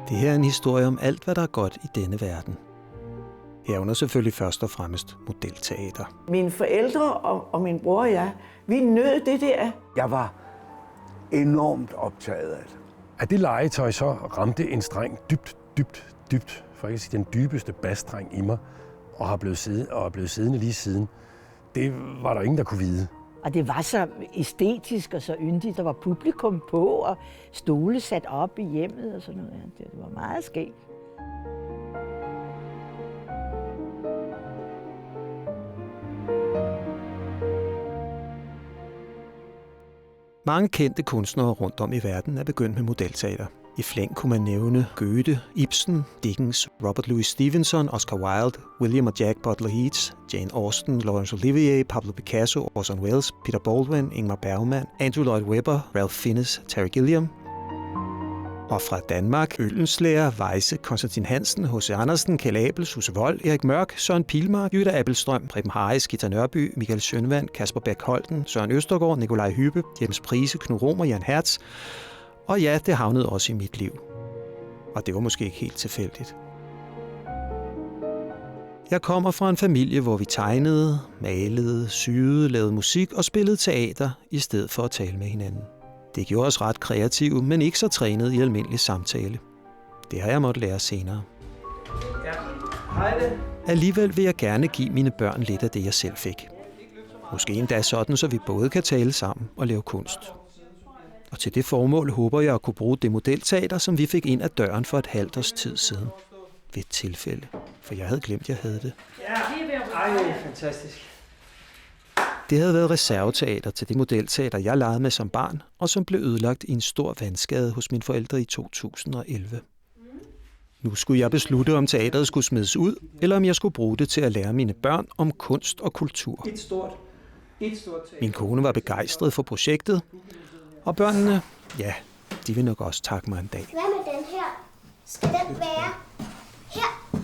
Det her er en historie om alt, hvad der er godt i denne verden. Herunder selvfølgelig først og fremmest modelteater. Mine forældre og min bror og jeg, vi nød det der. Jeg var enormt optaget af det. At det legetøj så ramte en streng dybt, for ikke at sige den dybeste basstreng i mig, og er blevet siddende lige siden, det var der ingen, der kunne vide. Og det var så æstetisk og så yndigt. Der var publikum på, og stole sat op i hjemmet og sådan noget. Det var meget skægt. Mange kendte kunstnere rundt om i verden er begyndt med modelteater. I flæng kunne man nævne Goethe, Ibsen, Dickens, Robert Louis Stevenson, Oscar Wilde, William og Jack Butler Yeats, Jane Austen, Laurence Olivier, Pablo Picasso, Orson Welles, Peter Baldwin, Ingmar Bergman, Andrew Lloyd Webber, Ralph Fiennes, Terry Gilliam. Og fra Danmark, Oehlenschläger, Weisse, Konstantin Hansen, H.C. Andersen, Kjeld Abel, Susse Wold, Erik Mørk, Søren Pilmark, Jytte Abelstrøm, Preben Harris, Gita Nørby, Michael Schønvand, Kasper Bech Holten, Søren Østergaard, Nikolaj Hyppe, Jens Prise, Knud Romer, Jan Hertz. Og ja, det havnede også i mit liv. Og det var måske ikke helt tilfældigt. Jeg kommer fra en familie, hvor vi tegnede, malede, syede, lavede musik og spillede teater i stedet for at tale med hinanden. Det gjorde os ret kreative, men ikke så trænet i almindelig samtale. Det har jeg måttet lære senere. Ja. Hej det. Alligevel vil jeg gerne give mine børn lidt af det, jeg selv fik. Måske endda sådan, så vi både kan tale sammen og lave kunst. Og til det formål håber jeg at kunne bruge det modelteater, som vi fik ind ad døren for et halvt års tid siden. Ved et tilfælde, for jeg havde glemt, jeg havde det. Ja, ej, fantastisk. Det havde været reserveteater til det modelteater, jeg legede med som barn, og som blev ødelagt i en stor vandskade hos mine forældre i 2011. Nu skulle jeg beslutte, om teateret skulle smides ud, eller om jeg skulle bruge det til at lære mine børn om kunst og kultur. Et stort teater. Min kone var begejstret for projektet, og børnene, ja, de vil nok også takke mig en dag. Hvad med den her? Skal den være her?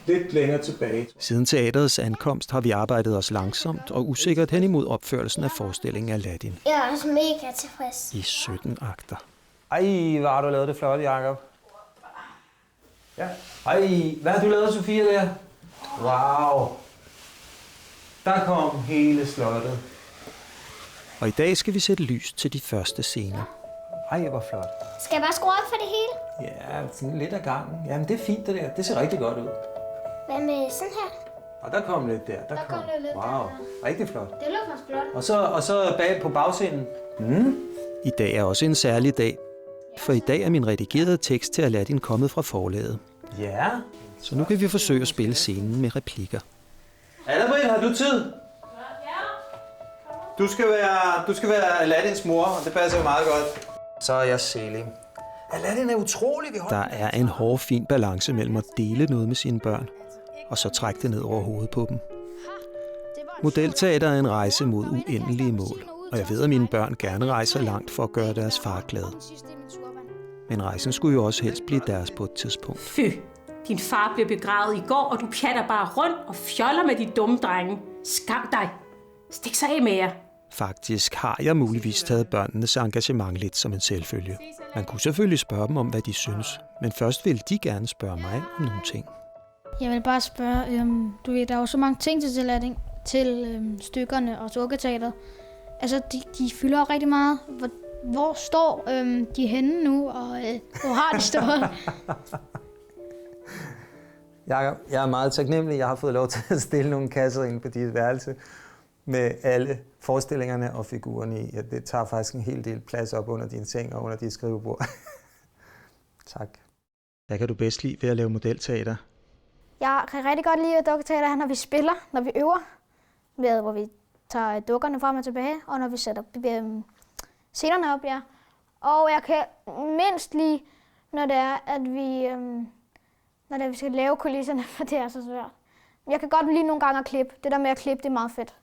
Lidt længere tilbage. Siden teaterets ankomst har vi arbejdet os langsomt og usikkert hen imod opførelsen af forestillingen Aladdin. Jeg er også mega tilfreds. I 17 akter. Ej, hvad har du lavet det flot, Jacob? Ja. Ej, hvad har du lavet, Sofia, der? Wow. Der kom hele slottet. Og i dag skal vi sætte lys til de første scener. Ej, hvor flot. Skal jeg bare skrue op for det hele? Ja, sådan lidt ad gangen. Jamen, det er fint, det der. Det ser rigtig godt ud. Hvad med sådan her? Og der kom lidt der. Der kom lidt wow. der. Rigtig flot. Det lå faktisk flot. Og så bag på bagscenen. I dag er også en særlig dag, for i dag er min redigerede tekst til Aladdin kommet fra forlaget. Ja. Så nu kan vi forsøge at spille scenen med replikker. Anna-Britt, har du tid? Du skal være Aladdins mor, og det passer jo meget godt. Så er jeg Selim. Aladdin er utrolig. Der er en hårfin balance mellem at dele noget med sine børn, og så trække det ned over hovedet på dem. Modelteater er en rejse mod uendelige mål, og jeg ved, at mine børn gerne rejser langt for at gøre deres far glad. Men rejsen skulle jo også helst blive deres på et tidspunkt. Fy, din far blev begravet i går, og du pjatter bare rundt og fjoller med de dumme drenge. Skam dig. Stik sig af med jer. Faktisk har jeg muligvis taget børnenes engagement lidt som en selvfølge. Man kunne selvfølgelig spørge dem om, hvad de synes, men først ville de gerne spørge mig om nogle ting. Jeg vil bare spørge, du ved, der er jo så mange ting til Aladdin, til stykkerne og Sukkerteateret. Altså, de fylder rigtig meget. Hvor står de henne nu, og hvor har de stået? Jakob, jeg er meget taknemmelig. Jeg har fået lov til at stille nogle kasser ind på dit værelse med alle forestillingerne og figurerne i. Ja, det tager faktisk en hel del plads op under din seng og under dit skrivebord. Tak. Hvad kan du bedst lide ved at lave modelteater? Jeg kan rigtig godt lide dukketeater, når vi spiller, når vi øver, hvor vi tager dukkerne frem og tilbage, og når vi sætter scenerne op, ja. Og jeg kan mindst lide, når det er, at vi skal lave kulisserne, for det er så svært. Jeg kan godt lide nogle gange at klippe. Det der med at klippe, det er meget fedt.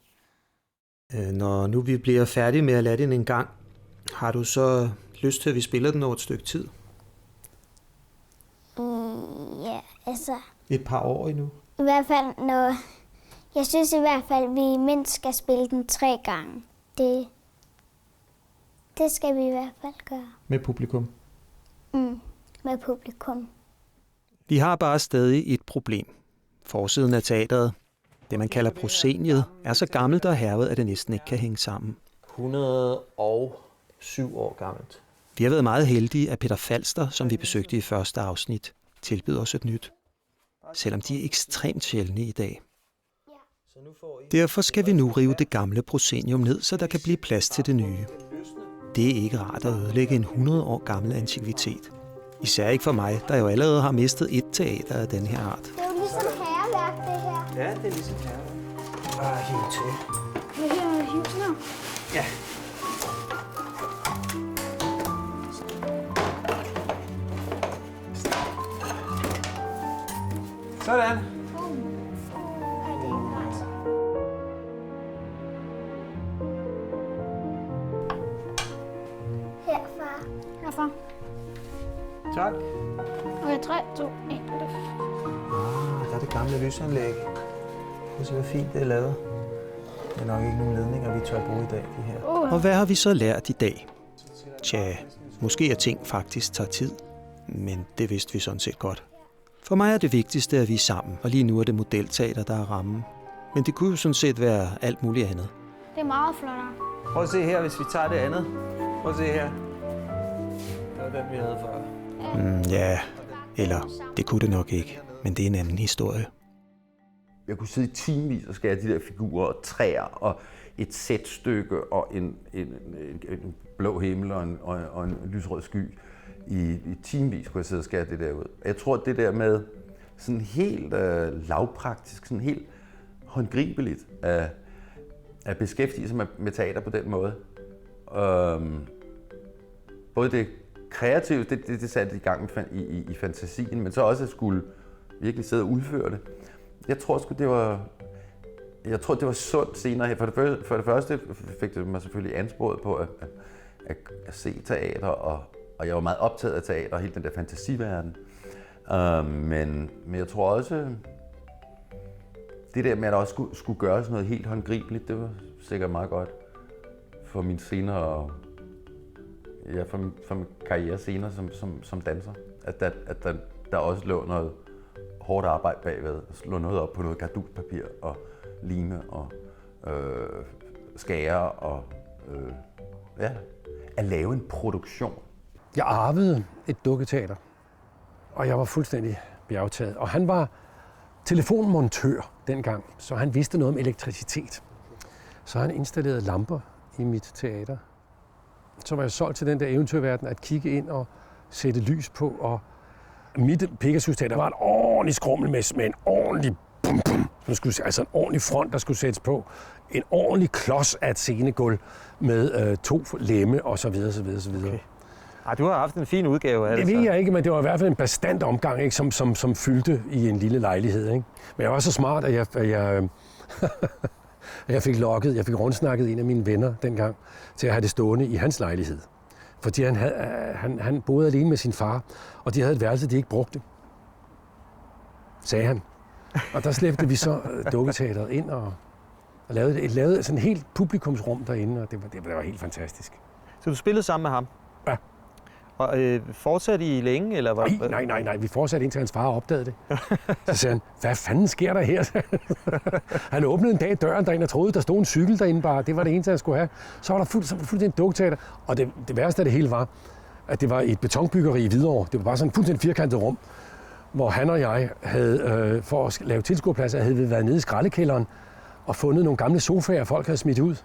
Når nu vi bliver færdige med Aladdin en gang, har du så lyst til, at vi spiller den over et stykke tid? Ja, altså... Et par år endnu? I hvert fald, jeg synes i hvert fald, at vi mindst skal spille den 3 gange. Det skal vi i hvert fald gøre. Med publikum? med publikum. Vi har bare stadig et problem. Forsiden af teateret, det man kalder prosceniet, er så gammelt og hærget, at det næsten ikke kan hænge sammen. 107 år gammelt. Vi har været meget heldige, at Peter Falster, som vi besøgte i første afsnit, tilbyder os et nyt. Selvom de er ekstremt sjældne i dag. Derfor skal vi nu rive det gamle proscenium ned, så der kan blive plads til det nye. Det er ikke rart at ødelægge en 100 år gammel antikvitet. Især ikke for mig, der jo allerede har mistet et teater af den her art. Det er jo ligesom herværk, det her. Ja, det er ligesom herværk. Bare hiv til. Vil du hive sådan her? Ja. Sådan. Herfra. Herfra. Tak. Okay, 3, 2, 1. Der er det gamle lysanlæg. Prøv at se, hvor fint det er lavet. Det er nok ikke nogen ledninger, vi tør bruge i dag, de her. Og hvad har vi så lært i dag? Tja, måske at ting faktisk tager tid. Men det vidste vi sådan set godt. For mig er det vigtigste, at vi er sammen, og lige nu er det modelteater, der er rammen. Men det kunne jo sådan set være alt muligt andet. Det er meget flottere. Prøv at se her, hvis vi tager det andet. Prøv at se her. Det var den, vi havde før. Ja, eller det kunne det nok ikke, men det er en anden historie. Jeg kunne sidde i timevis og skære de der figurer og træer og et sætstykke og en blå himmel og en lysrød sky. I timevis kunne jeg sidde og skære det der ud. Jeg tror, at det der med sådan helt lavpraktisk, sådan helt håndgribeligt at beskæftige sig med teater på den måde. Både det kreative, det satte i gang i fantasien, men så også at skulle virkelig sidde og udføre det. Jeg tror sgu, det var sundt senere her. For det første fik det mig selvfølgelig ansporet på at se teater, og jeg var meget optaget af teater og hele den der fantasiverden. Men jeg tror også, det der med, at der også skulle gøres noget helt håndgribeligt, det var sikkert meget godt for min senere, ja, for min karriere senere som danser. At der også lå noget hårdt arbejde bagved, slå noget op på noget gardunpapir og lime og skære og at lave en produktion. Jeg arvede et dukketeater, og jeg var fuldstændig bjergtaget. Og han var telefonmontør dengang, så han vidste noget om elektricitet. Så han installerede lamper i mit teater. Så var jeg solgt til den der eventyrverden at kigge ind og sætte lys på. Og mit Pegasus-teater var et ordentligt skrummel med en ordentlig altså en ordentlig front, der skulle sættes på. En ordentlig klods af et scenegulv med 2 lemme og så videre, så videre, så videre. Okay. Du har haft en fin udgave af det. Det ved jeg ikke, men det var i hvert fald en bastant omgang, ikke, som fyldte i en lille lejlighed. Ikke? Men jeg var så smart, at jeg fik rundsnakket en af mine venner dengang til at have det stående i hans lejlighed. Fordi han boede alene med sin far, og de havde et værelse, de ikke brugte, sagde han. Og der slæbte vi så dukketeateret ind og lavede sådan et helt publikumsrum derinde, og det var helt fantastisk. Så du spillede sammen med ham? Ja. Og fortsatte I længe, eller hvad? Nej, vi fortsatte indtil hans far opdagede det. Så sagde han, hvad fanden sker der her? Han åbnede en dag døren derinde og troede, der stod en cykel derinde bare. Det var det eneste, han skulle have. Så var der fuldstændig en dukketeater. Og det værste af det hele var, at det var et betonbyggeri i Hvidovre. Det var bare sådan et fuldstændig firkantet rum, hvor han og jeg havde, for at lave tilskuerpladser, havde vi været nede i skraldekælderen og fundet nogle gamle sofaer, folk havde smidt ud.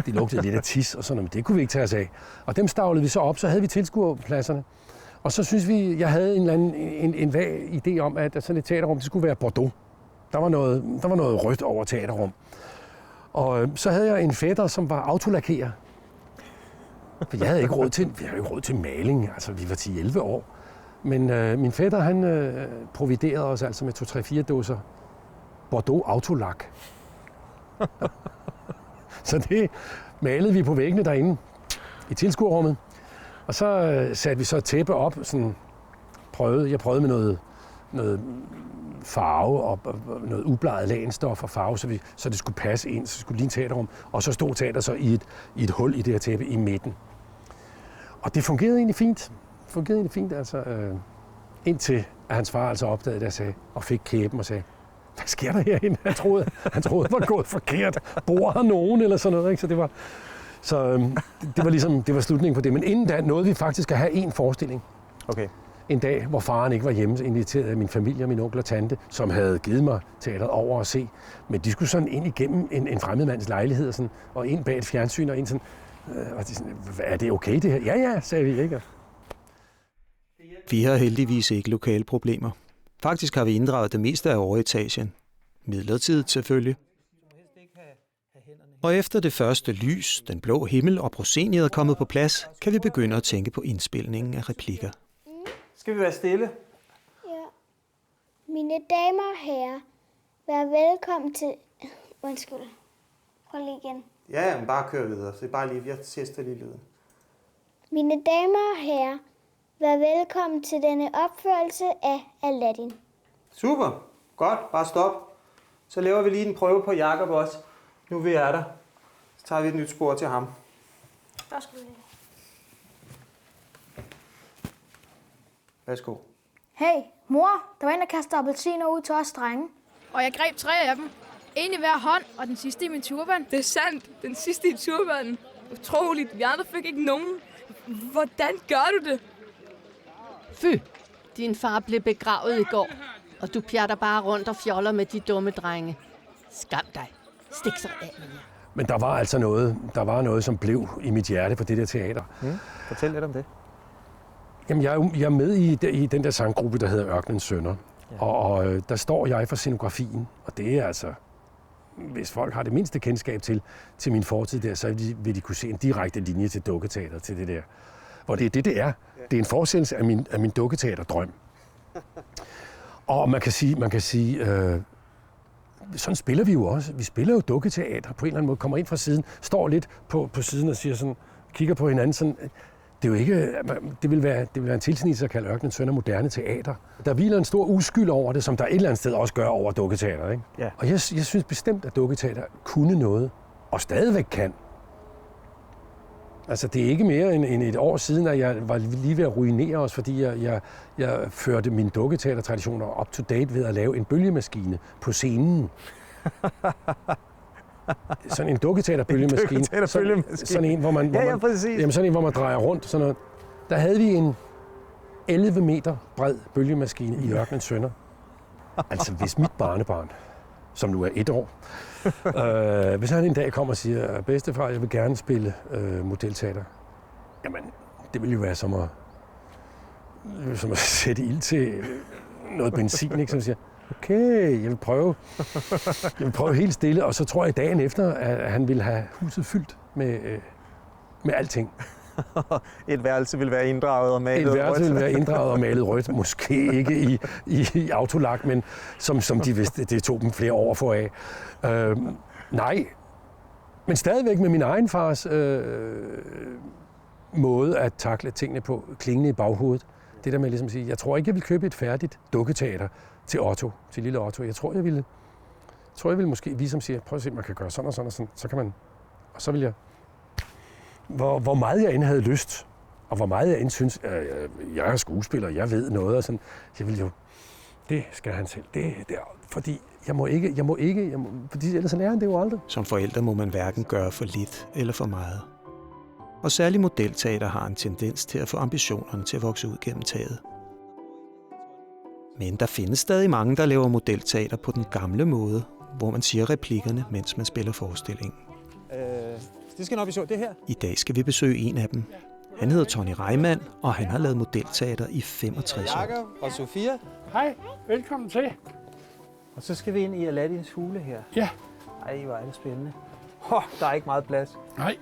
De lugtede lidt af tis og sådan noget, men det kunne vi ikke tage os af. Og dem stavlede vi så op, så havde vi tilskuerpladserne. Og så synes vi, jeg havde en vag idé om, at sådan et teaterrum, det skulle være Bordeaux. Der var noget rødt over teaterrum. Og så havde jeg en fætter, som var autolakerer. For jeg havde ikke råd til maling, altså vi var 10-11 år. Men min fætter, han providerede os altså med 2-3-4 dåser Bordeaux autolak. Så det malede vi på væggene derinde i tilskuerrummet. Og så satte vi så et tæppe op, sådan jeg prøvede med noget farve og noget ubleget lagenstof og farve, så det skulle passe ind, så det skulle ligne teaterrum. Og så stod teater så i et hul i det her tæppe i midten. Og det fungerede egentlig fint, fungerede egentlig fint, altså. Indtil at hans far altså opdagede det og fik kæben og sagde, hvad sker der herinde? Han troede, det var gået forkert. Bor her nogen eller sådan noget, ikke? Så det var ligesom, det var slutningen på det. Men inden da nåede vi faktisk at have en forestilling. Okay. En dag, hvor faren ikke var hjemme, så inviterede jeg min familie og min onkel og tante, som havde givet mig teateret over at se. Men de skulle sådan ind igennem en fremmedmands lejlighed, og, sådan, og ind bag et fjernsyn, og ind sådan, og de sådan, er det okay det her? Ja, sagde vi, ikke? Vi har heldigvis ikke lokale problemer. Faktisk har vi inddraget det meste af overetagen. Midlertidigt selvfølgelig. Og efter det første lys, den blå himmel og prosceniet er kommet på plads, kan vi begynde at tænke på indspilningen af replikker. Skal vi være stille? Ja. Mine damer og herrer, vær velkommen til... Undskyld. Prøv lige igen. Ja, men bare kør videre. Så det er bare lige, jeg tester lige lyden. Mine damer og herrer, vær velkommen til denne opførelse af Aladdin. Super. Godt. Bare stop. Så laver vi lige en prøve på Jakob også. Nu vi er der. Så tager vi et nyt spor til ham. Værsgo. Hey, mor, der var en, der kastede appelsiner ud til os drenge. Og jeg greb 3 af dem. En i hver hånd, og den sidste i min turban. Det er sandt. Den sidste i turbanen. Utroligt. Vi andre fik ikke nogen. Hvordan gør du det? Fy, din far blev begravet i går, og du pjatter bare rundt og fjoller med de dumme drenge. Skam dig. Stik sig af med jer. Men der var altså noget, som blev i mit hjerte på det der teater. Fortæl lidt om det. Jamen, jeg er med i den der sanggruppe, der hedder Ørkenens Sønner. Ja. Og der står jeg for scenografien, og det er altså... Hvis folk har det mindste kendskab til min fortid der, så vil de kunne se en direkte linje til dukketeater, til det der. Hvor det er det er. Det er en fortsættelse af min dukketeaterdrøm. Og man kan sige sådan spiller vi jo også. Vi spiller jo dukketeater på en eller anden måde, kommer ind fra siden, står lidt på siden og siger sådan, kigger på hinanden sådan. Det er jo ikke, det vil være en tilsnitelse at kalde Ørkenens Sønner moderne teater. Der hviler en stor uskyld over det, som der et eller andet sted også gør over dukketeater, ikke? Ja. Og jeg synes bestemt, at dukketeater kunne noget, og stadigvæk kan. Altså, det er ikke mere end et år siden, at jeg var lige ved at ruinere os, fordi jeg førte mine dukketeatertraditioner up to date ved at lave en bølgemaskine på scenen. Sådan en dukketeaterbølgemaskine. Sådan en, hvor man drejer rundt. Sådan noget. Der havde vi en 11 meter bred bølgemaskine i Ørkenens Sønner. Altså, hvis mit barnebarn, som nu er 1 år, hvis han en dag kommer og siger, bedstefar, jeg vil gerne spille modelteater, jamen, det vil jo være som at sætte ild til noget benzin, ikke? Som siger, okay, jeg vil prøve helt stille, og så tror jeg dagen efter, at han vil have huset fyldt med alting. Et værelse vil være inddraget og malet rødt. Et værelse vil være inddraget og malet rødt. Måske ikke i autolak, men som de vidste, det tog dem flere år at få af. Nej, men stadigvæk med min egen fars måde at takle tingene på, klingende i baghovedet. Det der med ligesom at sige, jeg tror ikke, jeg vil købe et færdigt dukketeater til Otto, til lille Otto. Jeg tror, jeg ville måske vise, som siger, prøv at se, man kan gøre sådan og sådan og sådan. Så kan man, og så vil jeg, hvor meget jeg end havde lyst, og hvor meget jeg end synes, jeg er skuespiller, jeg ved noget og sådan, jeg vil jo, det skal han selv, det fordi jeg må ikke, fordi ellers lærer han det jo aldrig. Som forældre må man hverken gøre for lidt eller for meget. Og særligt modelteater har en tendens til at få ambitionerne til at vokse ud gennem taget. Men der findes stadig mange, der laver modelteater på den gamle måde, hvor man siger replikkerne, mens man spiller forestillingen. Det skal nok vi så det her. I dag skal vi besøge en af dem. Han hedder Tony Reimann, og han har lavet modelteater i 65 år. Jakob og Sofia. Hej, velkommen til. Og så skal vi ind i Aladdins hule her. Ja. Ej, hvor er det spændende. Der er ikke meget plads. Nej.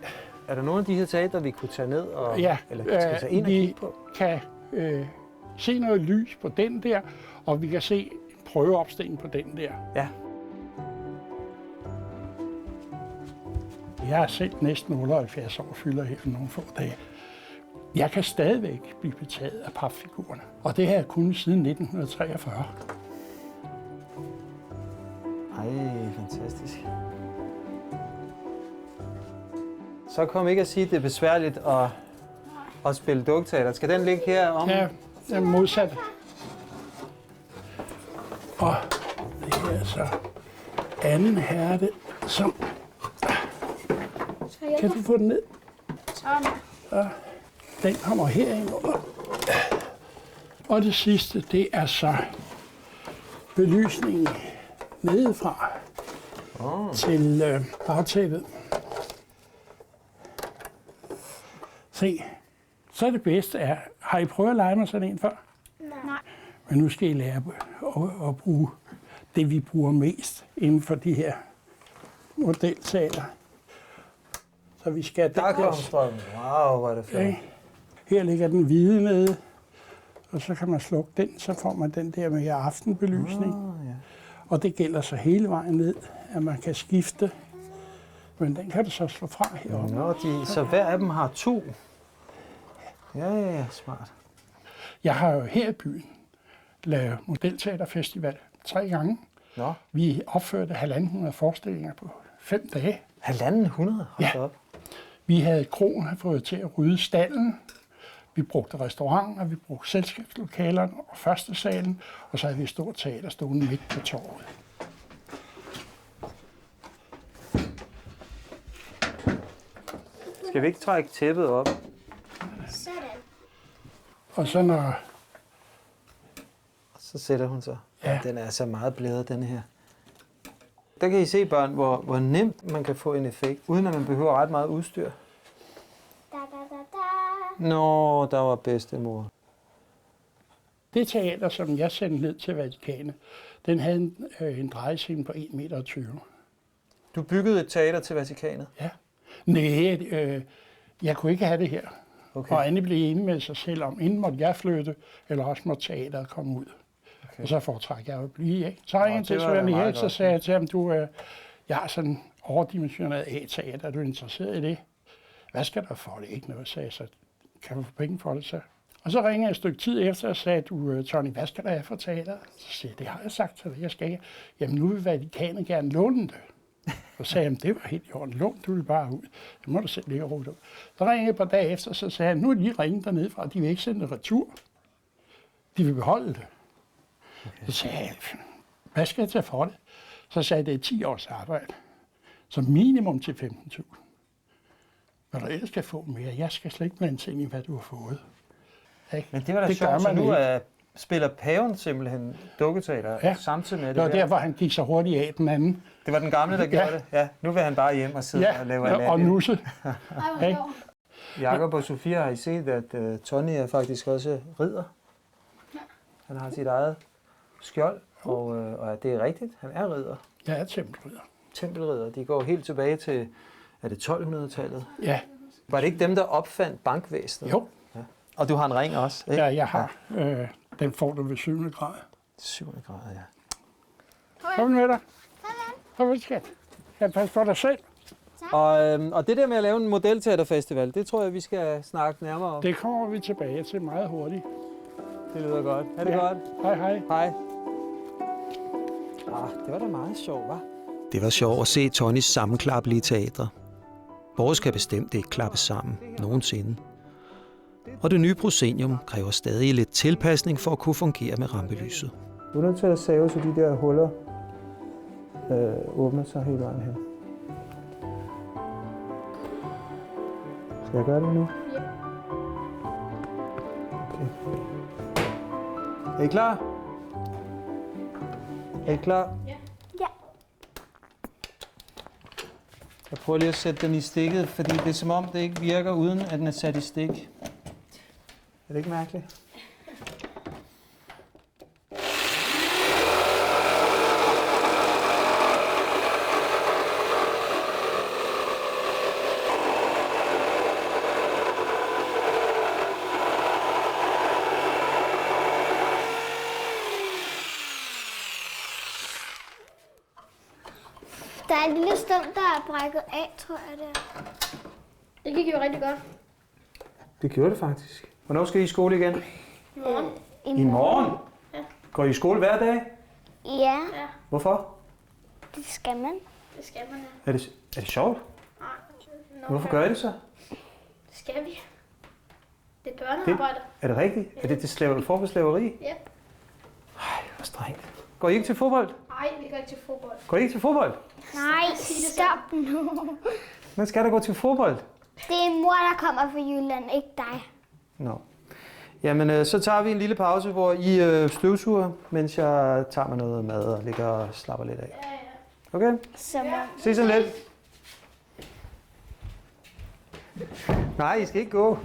Er der nogle af de her teater, vi kunne tage ned og ja, eller skal tage ind og kigge på? Vi kan se noget lys på den der, og vi kan se en prøveopstilling på den der. Ja. Jeg er selv næsten 78 år, fylder her nogle få dage. Jeg kan stadigvæk blive betaget af papfigurerne, og det har jeg kunnet siden 1943. Ej, fantastisk. Så kom ikke at sige, at det er besværligt og spille dukketeater. Skal den ligge her om? Ja, det er modsat. Og det er så anden hærde, som... Kan du få den ned? Ja, den kommer herind over. Og det sidste, det er så belysningen nedefra til bagtæppet. Se, så det bedste er, har I prøvet at lege med sådan en før? Nej. Men nu skal I lære at bruge det, vi bruger mest inden for de her modelteater. Så vi skal... Der kommer strømmen. Wow, hvor er det flot. Okay. Her ligger den hvide nede, og så kan man slukke den, så får man den der med aftenbelysning. Ja. Og det gælder så hele vejen ned, at man kan skifte. Men den kan du så slå fra heroppe. Så hver af dem har 2? Ja, smart. Jeg har jo her i byen lavet modelteaterfestival 3 gange. Nå. Vi opførte 1.500 forestillinger på 5 dage. 1.500? Ja. Op. Vi havde kroen fået til at rydde stallen. Vi brugte restauranter, vi brugte selskabslokalerne og første salen, og så havde vi et stort teater stående midt på torvet. Skal vi ikke trække tæppet op? Sådan. Og så når... Så sætter hun sig. Ja. Den er så meget blæret, den her. Der kan I se, børn, hvor nemt man kan få en effekt, uden at man behøver ret meget udstyr. Da, da, da, da. Nå, der var bedstemor. Det teater, som jeg sendte ned til Vatikanet, den havde en drejescene på 1,20 meter. Du byggede et teater til Vatikanet? Ja. Nej, jeg kunne ikke have det her. Okay. Og Anne blev enig med sig selv om, inden måtte jeg flytte, eller også måtte teateret komme ud. Okay. Og så foretræk jeg at blive, ikke? Så ringede til Søren Erik, så sagde jeg til ham, jeg har sådan overdimensioneret A-teater, er du interesseret i det? Hvad skal der for det? Ikke noget, sagde jeg så. Kan du få penge for det, så? Og så ringede jeg et stykke tid efter og sagde, Tony, hvad skal der have for teater? Så sagde jeg, det har jeg sagt til dig, jeg skal ikke. Jamen nu vil Vatikanet gerne låne det. Så sagde jeg, det var helt i orden. Lån, du vil bare ud. Det må du selv ligge og rute ud. Så ringede jeg et par dage efter, så sagde han, nu er de ringet dernede fra, de vil ikke sende det retur. De vil beholde det. Okay. Så sagde jeg, hvad skal jeg tage for det? Så sagde jeg, det er 10 års arbejde. Så minimum til 15.000. Hvad du ellers skal få mere, jeg skal slet ikke blande sig ind i, hvad du har fået. Ikke? Men det var da sjovt, så nu spiller paven simpelthen dukketeater samtidig med det. Det var derfor, han gik så hurtigt af den anden. Det var den gamle, der gjorde det? Ja. Nu vil han bare hjem og sidde og lave Aladdin. Og nusse. Jakob og Sofia, har I set, at Tony er faktisk også ridder? Han har sit eget skjold, og det er rigtigt, han er ridder. Jeg er tempelridder. Tempelridder, de går helt tilbage til, er det 1200-tallet? Ja. Var det ikke dem, der opfandt bankvæsenet? Jo. Ja. Og du har en ring også, ikke? Ja, jeg har. Den får du ved 7. grad. 7. grad, ja. Kom med dig. Farvel, skat. Jeg passer på dig selv. Og det der med at lave en modelteaterfestival, det tror jeg, vi skal snakke nærmere om. Det kommer vi tilbage til meget hurtigt. Det lyder godt. Ha' det godt. Hej, hej. Hej. Det var da meget sjovt, hva'? Det var sjovt at se Tonys sammenklappelige teatre. Vores kan bestemt ikke klappe sammen nogensinde. Og det nye proscenium kræver stadig lidt tilpasning for at kunne fungere med rampelyset. Du er nødt til at save, så de der huller åbner sig hele vejen hen. Skal jeg gøre det nu? Ja. Okay. Er I klar? Er I klar? Ja. Jeg prøver lige at sætte den i stikket, fordi det er som om, det ikke virker, uden at den er sat i stik. Er det ikke mærkeligt? Der er en lille stump, der er brækket af, tror jeg det er. Det gik jo rigtig godt. Det gjorde det faktisk. Hvornår skal I i skole igen? I morgen. I morgen? Ja. Går I i skole hver dag? Ja. Hvorfor? Det skal man. Det skal man, ja. Er det sjovt? Nej. Hvorfor gør I det så? Det skal vi. Det er børnearbejde. Er det rigtigt? Er det til form for slaveri? Ja. Ej, hvor strengt. Går I ikke til fodbold? Nej, vi går ikke til fodbold. Går I ikke til fodbold? Nej, stop nu. Man skal da gå til fodbold. Det er mor, der kommer fra Jylland, ikke dig. Nå. Jamen, så tager vi en lille pause, hvor I støvsuger, mens jeg tager mig noget mad og ligger og slapper lidt af. Okay? Ses så lidt. Nej, I skal ikke gå.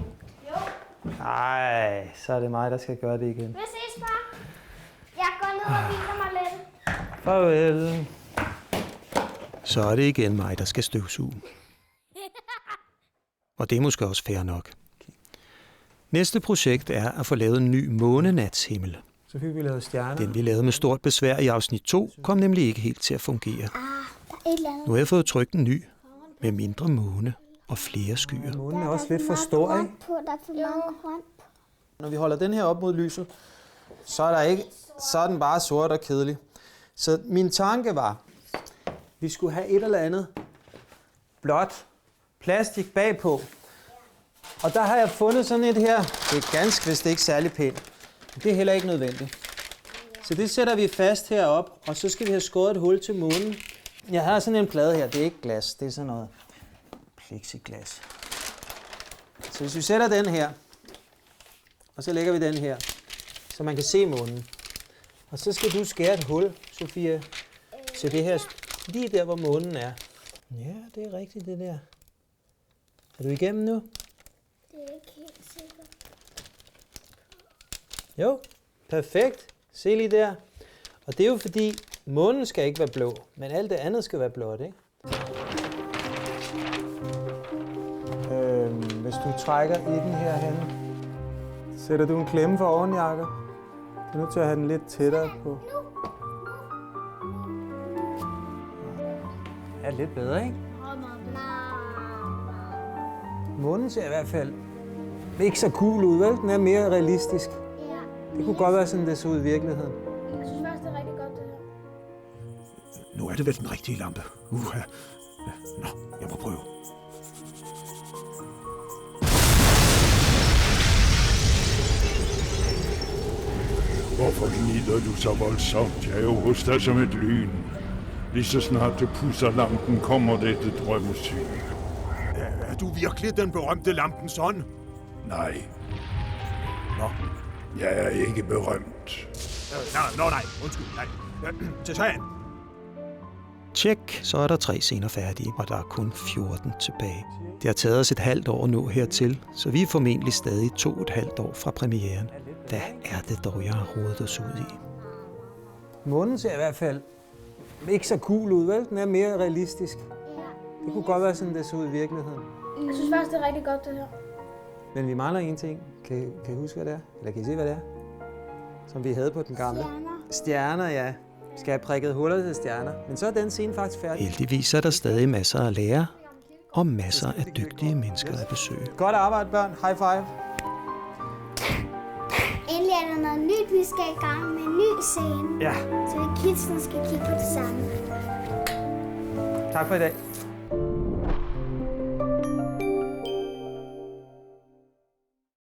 Jo. Nej, så er det mig, der skal gøre det igen. Vi ses, far. Jeg går ned og hviler mig lidt. Farvel. Så er det igen mig, der skal støvsuge. Og det er måske også fair nok. Næste projekt er at få lavet en ny månenatshimmel. Så fik vi lavet stjerner. Den vi lavede med stort besvær i afsnit 2, kom nemlig ikke helt til at fungere. Nu har jeg fået trykt en ny, med mindre måne og flere skyer. Månen er også lidt for stor, ikke? Når vi holder den her op mod lyset, så er den bare sort og kedelig. Så min tanke var, vi skulle have et eller andet blåt plastik bagpå. Og der har jeg fundet sådan et her. Det er ganske vist ikke særlig pænt. Det er heller ikke nødvendigt. Så det sætter vi fast herop, og så skal vi have skåret et hul til månen. Jeg har sådan en plade her. Det er ikke glas, det er sådan noget plexiglas. Så hvis vi sætter den her, og så lægger vi den her, så man kan se månen. Og så skal du skære et hul, Sofia, til det her, lige der, hvor månen er. Ja, det er rigtigt, det der. Er du igennem nu? Det er ikke helt sikkert. Jo, perfekt. Se lige der. Og det er jo fordi, månen skal ikke være blå, men alt det andet skal være blåt, ikke? Hvis du trækker i den herhen, sætter du en klemme for oven, Jakob. Du er nødt til at have den lidt tættere på. Ja, lidt bedre, ikke? Månen ser i hvert fald ikke så cool ud, vel? Den er mere realistisk. Det kunne godt være sådan, det så ud i virkeligheden. Jeg synes faktisk, det er rigtig godt, det her. Nu er det vel den rigtige lampe. Nå, jeg må prøve. Hvorfor gnider du så voldsomt? Jeg er jo hos dig som et lyn. Lige så snart du pusser lampen, kommer dette drømmesyn. Er du virkelig den berømte lampens ånd? Nej. Nå. Jeg er ikke berømt. Nej, undskyld, nej. Til sagen. Tjek, så er der 3 scener færdige, og der er kun 14 tilbage. Det har taget os et halvt år at nå hertil, så vi er formentlig stadig 2,5 år fra premieren. Hvad er det dog, jeg har rodet os ud i? Månen ser i hvert fald ikke så cool ud, vel? Den er mere realistisk. Det kunne godt være sådan, det så ud i virkeligheden. Jeg synes faktisk, det er rigtig godt, det her. Men vi mangler en ting. Kan I huske, hvad det er? Eller kan I se, hvad det er? Som vi havde på den gamle. Stjerner, ja. Vi skal have prikket huller til stjerner. Men så er den scene faktisk færdig. Heldigvis er der stadig masser at lære, og masser af dygtige mennesker at besøge. Godt arbejde, børn. High five. Endelig er der noget nyt, vi skal i gang med en ny scene. Ja. Så vi kidsen skal kigge på det samme. Tak for i dag.